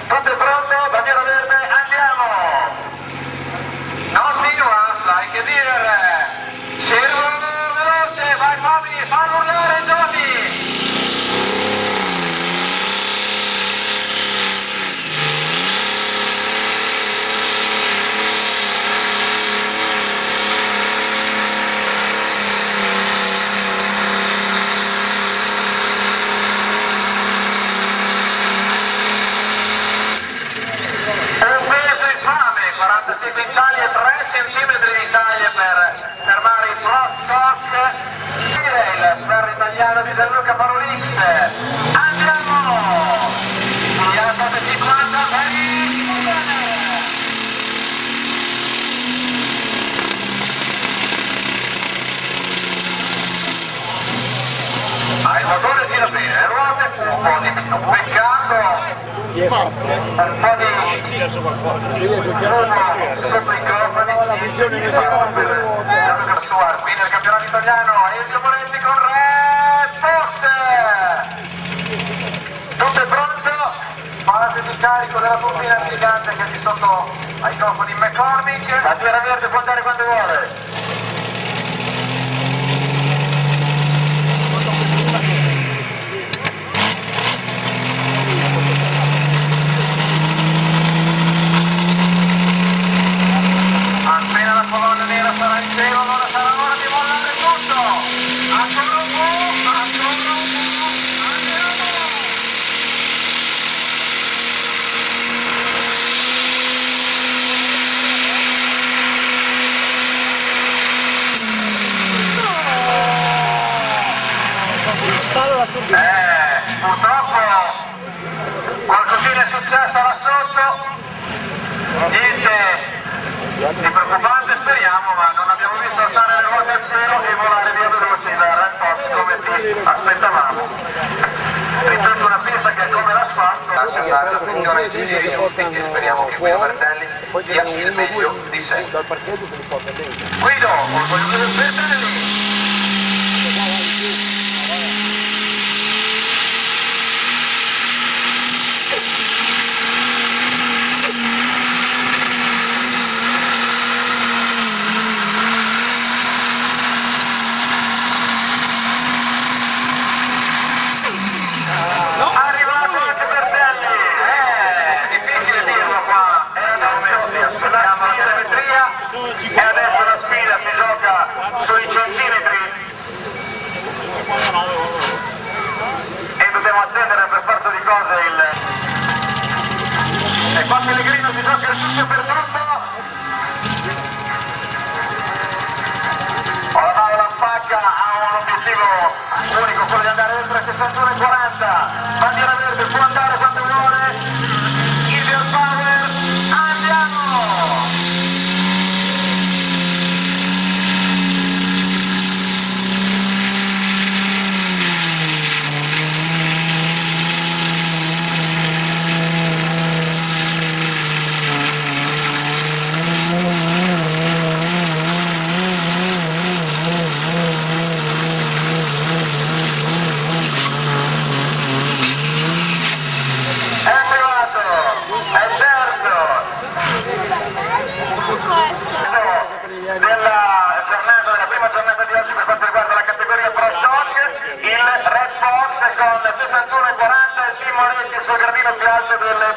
Tutto è pronto, bandiera verde, andiamo! Nothing runs like a deer. Servo veloce, vai Fabri, fanno urlare Johnny! Quintali e 3 centimetri di taglia per fermare il Pro Stock. Il ferro italiano di Gianluca Parolix. Andiamo! Via 750 per il motore gira bene, le ruote un po' di peccato, un po' di sotto i cofani, qui nel campionato italiano Elio Moretti con Red Fox. Tutto è pronto, parte di carico della turbina gigante che è di sotto ai cofani McCormick. Bandiera verde, può andare quando vuole. Appena la colonna nera sarà in cielo, allora sarà ora di mollare tutto. Ancora un po', andiamo. Purtroppo qualcosina è successo là sotto, niente di preoccupante speriamo, ma non abbiamo visto alzare le ruote al cielo e volare via veloci da Red Fox come ci aspettavamo. Ripeto, una pista che è come l'asfalto, la funzione di giri giusti e speriamo che Guido Bertelli dia il meglio di sé. Guido, orgoglioso del Bertelli! E adesso la sfida si gioca sui centimetri e dobbiamo attendere per forza di cose il... E qua Pellegrino si gioca il tutto per tutto. Oramai la spacca ha un obiettivo unico, quello di andare oltre 61,40. Bandiera verde, può andare quando vuole. Ideal Power, andiamo! Della prima giornata di oggi per quanto riguarda la categoria Pro Stock, il Red Fox con 61,40, il team Moretti sul gradino più alto del